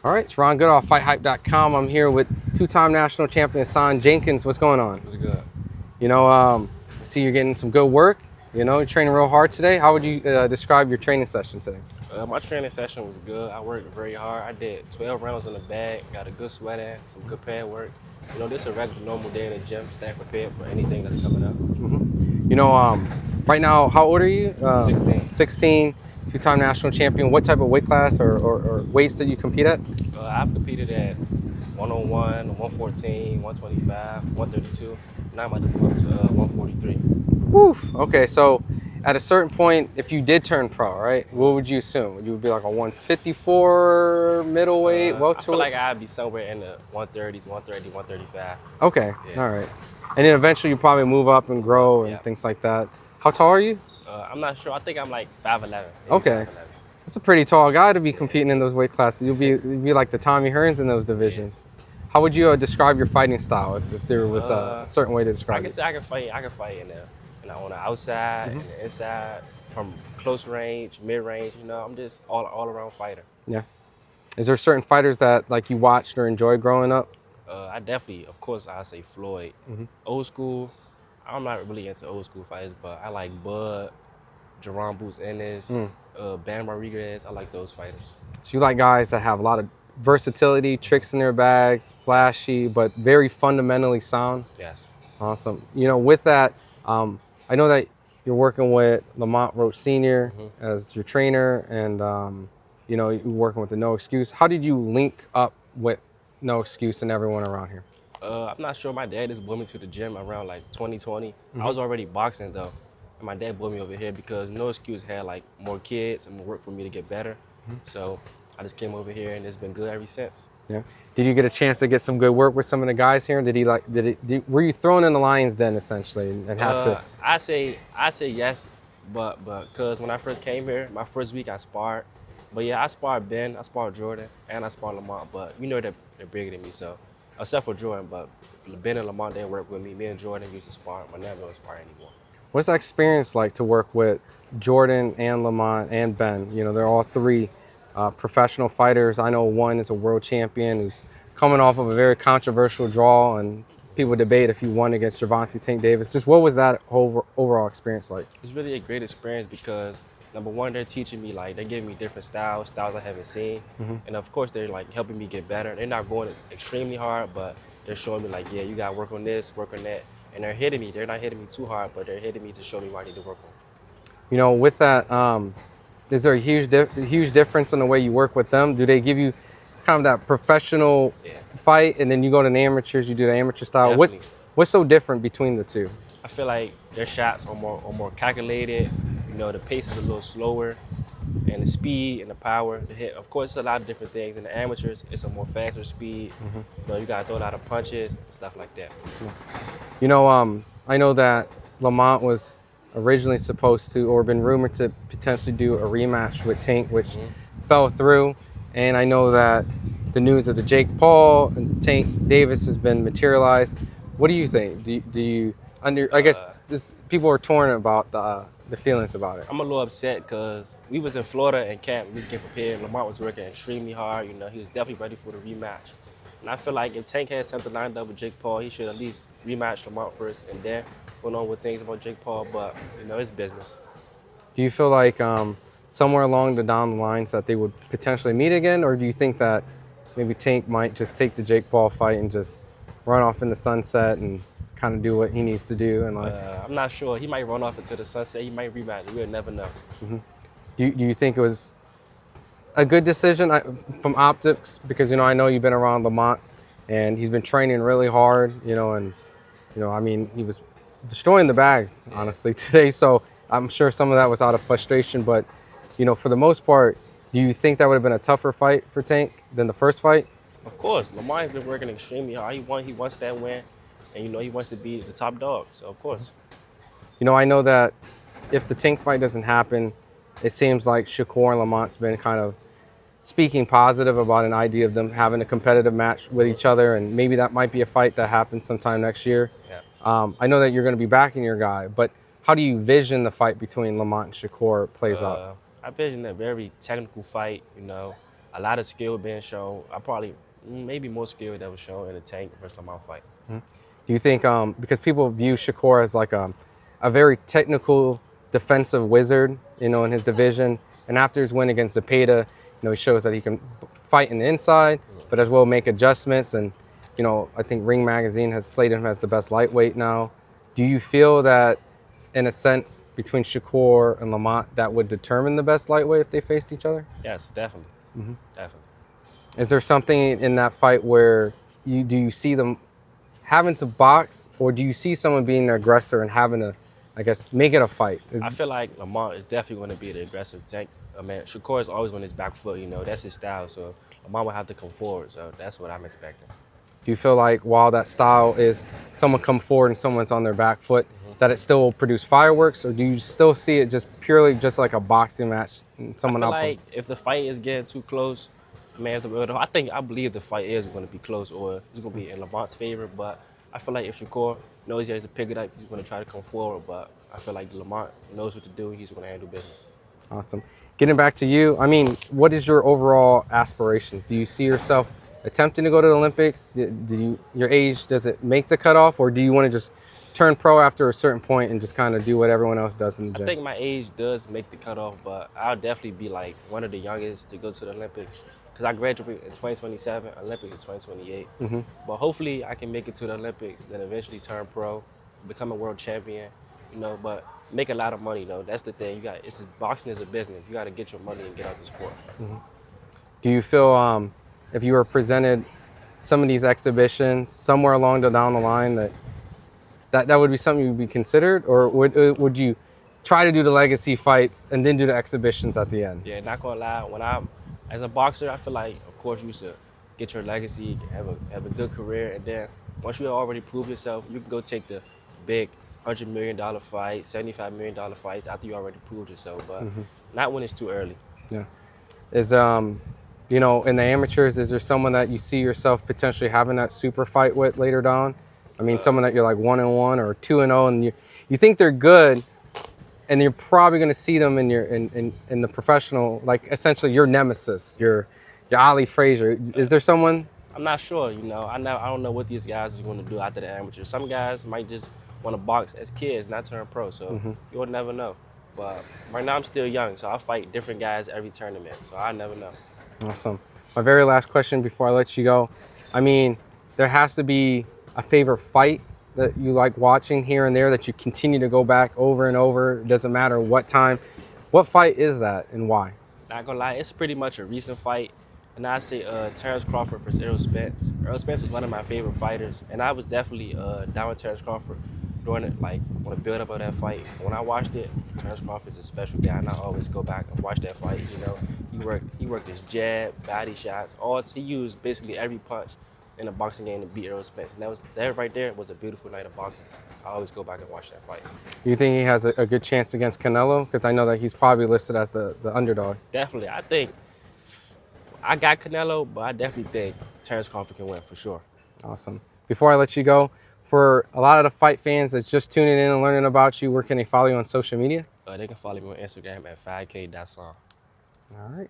All right, it's Ron Goodall, FightHype.com. I'm here with two-time national champion Asaan Jenkins. What's going on? What's good? I see you're getting some good work. You're training real hard today. How would you describe your training session today? My training session was good. I worked very hard. I did 12 rounds in the bag, got a good sweat in, some good pad work. This is a regular, normal day in the gym, staying prepared for anything that's coming up. Right now, how old are you? 16. 16, two-time national champion. What type of weight class or weights did you compete at? I've competed at 101, 114, 125, 132. Now I'm about to go up to 143. Woo. Okay, so at a certain point, if you did turn pro, right, what would you assume? Would you be like a 154 middleweight, I welterweight? feel like I'd be somewhere in the 130s, 130, 135. Okay, Yeah. all right. And then eventually you probably move up and grow and things like that. How tall are you? I'm not sure. I think I'm like 5'11". Okay. 5'11". That's a pretty tall guy to be competing in those weight classes. You'll be like the Tommy Hearns in those divisions. How would you describe your fighting style if there was a certain way to I describe can it? say I can fight in there. On the outside and the inside, from close range, mid range. I'm just all around fighter. Yeah. Is there certain fighters that like you watched or enjoyed growing up? I definitely, of course, I say Floyd. Old school. I'm not really into old school fighters, but I like Bud, Jerome Boots Ennis, Bam Rodriguez. I like those fighters. So you like guys that have a lot of versatility, tricks in their bags, flashy, but very fundamentally sound? Yes. Awesome. With that, I know that you're working with Lamont Roach Sr. As your trainer, and you're working with the No Excuse. How did you link up with No Excuse and everyone around here? I'm not sure. My dad just brought me to the gym around like 2020. I was already boxing though, and my dad brought me over here because No Excuse had like more kids and more work for me to get better. So I just came over here, and it's been good ever since. Yeah. Did you get a chance to get some good work with some of the guys here? Were you thrown in the lion's den essentially and had to? I say yes, but because when I first came here, my first week I sparred. But yeah, I sparred Ben, I sparred Jordan, and I sparred Lamont. But they're bigger than me, so except for Jordan. But Ben and Lamont didn't work with me. Me and Jordan used to spar, but never don't spar anymore. What's that experience like to work with Jordan and Lamont and Ben? They're all three professional fighters. I know one is a world champion who's coming off of a very controversial draw, and people debate if he won against Gervonta Tank Davis. Just what was that overall experience like? It's really a great experience because number one, they're teaching me, like, they're giving me different styles I haven't seen, and of course they're like helping me get better. They're not going extremely hard, but they're showing me like, yeah, you gotta work on this, work on that, and they're hitting me. They're not hitting me too hard, but they're hitting me to show me what I need to work on. With that, is there a huge difference in the way you work with them? Do they give you kind of that professional fight, and then you go to the amateurs, you do the amateur style? Definitely. What's so different between the two? I feel like their shots are more calculated. The pace is a little slower, and the speed and the power to hit. Of course, it's a lot of different things. In the amateurs, it's a more faster speed. You gotta throw a lot of punches, stuff like that. I know that Lamont was originally supposed to, or been rumored to potentially do a rematch with Tank, which fell through. And I know that the news of the Jake Paul and Tank Davis has been materialized. What do you think? I guess people are torn about the feelings about it. I'm a little upset because we was in Florida in camp. We was getting prepared. Lamont was working extremely hard. He was definitely ready for the rematch. And I feel like if Tank had something lined up with Jake Paul, he should at least rematch Lamont first and then go on with things about Jake Paul. But, it's business. Do you feel like somewhere along down the lines that they would potentially meet again? Or do you think that maybe Tank might just take the Jake Paul fight and just run off in the sunset and kind of do what he needs to do? And I'm not sure. He might run off into the sunset. He might rematch. We'll never know. Do you think it was a good decision from optics? Because, I know you've been around Lamont and he's been training really hard, and, he was destroying the bags, honestly, today. So I'm sure some of that was out of frustration. But, for the most part, do you think that would have been a tougher fight for Tank than the first fight? Of course. Lamont's been working extremely hard. He wants that win. And, he wants to be the top dog. So, of course. I know that if the Tank fight doesn't happen, it seems like Shakur and Lamont's been kind of speaking positive about an idea of them having a competitive match with each other, and maybe that might be a fight that happens sometime next year. Yeah. I know that you're going to be backing your guy, but how do you vision the fight between Lamont and Shakur plays out? I vision a very technical fight, a lot of skill being shown. I probably maybe more skill that was shown in the Tank versus Lamont fight. Do you think, because people view Shakur as like a very technical defensive wizard, you know, in his division, and after his win against Zepeda, you know, he shows that he can fight in the inside, but as well make adjustments. And, you know, I think Ring Magazine has slated him as the best lightweight now. Do you feel that, in a sense, between Shakur and Lamont, that would determine the best lightweight if they faced each other? Yes, definitely. Definitely. Is there something in that fight where you see them having to box, or do you see someone being the aggressor and having to, I guess, make it a fight? I feel like Lamont is definitely going to be the aggressive Tank. I mean, Shakur is always on his back foot, you know, that's his style. So Lamont will have to come forward. So that's what I'm expecting. Do you feel like while that style is someone come forward and someone's on their back foot, that it still will produce fireworks, or do you still see it just purely just like a boxing match? And someone I feel up like if the fight is getting too close, man, I believe the fight is going to be close, or it's going to be in Lamont's favor. But I feel like if Shakur knows he has to pick it up, he's going to try to come forward. But I feel like Lamont knows what to do. He's going to handle business. Awesome. Getting back to you, I mean, what is your overall aspirations? Do you see yourself attempting to go to the Olympics? Your age, does it make the cutoff, or do you want to just turn pro after a certain point and just kind of do what everyone else does in the gym? I think my age does make the cutoff, but I'll definitely be like one of the youngest to go to the Olympics, because I graduate in 2027, Olympics is 2028. But hopefully I can make it to the Olympics, then eventually turn pro, become a world champion, you know, but make a lot of money though. That's the thing. Boxing is a business. You got to get your money and get out the sport. Do you feel if you were presented some of these exhibitions somewhere down the line that would be something you'd be considered, or would you try to do the legacy fights and then do the exhibitions at the end? Yeah, not gonna lie. As a boxer, I feel like, of course, you should get your legacy, have a good career, and then once you already prove yourself, you can go take the big $100 million fights, $75 million fights after you already proved yourself, but not when it's too early. Yeah. Is you know, in the amateurs, is there someone that you see yourself potentially having that super fight with later down? I mean, someone that you're like 1-1 or 2-0, and you think they're good, and you're probably going to see them in the professional, like essentially your nemesis, your Ali Frazier. Is there someone? I'm not sure. You know, I don't know what these guys are going to do after the amateur. Some guys might just want to box as kids, not turn pro. So you would never know. But right now I'm still young, so I fight different guys every tournament. So I never know. Awesome. My very last question before I let you go. I mean, there has to be a favorite fight that you like watching here and there that you continue to go back over and over. It doesn't matter what time. What fight is that and why? Not gonna lie, it's pretty much a recent fight. And I say Terrence Crawford versus Errol Spence. Errol Spence was one of my favorite fighters, and I was definitely down with Terrence Crawford during it, like on the build up of that fight. When I watched it, Terrence Crawford's a special guy, and I always go back and watch that fight. You know, he worked his jab, body shots, he used basically every punch in a boxing game to beat Errol Spence. And that right there was a beautiful night of boxing. I always go back and watch that fight. You think he has a good chance against Canelo? Because I know that he's probably listed as the underdog. Definitely. I think I got Canelo, but I definitely think Terrence Crawford can win for sure. Awesome. Before I let you go, for a lot of the fight fans that's just tuning in and learning about you, where can they follow you on social media? They can follow me on Instagram at 5k.Asaan. All right.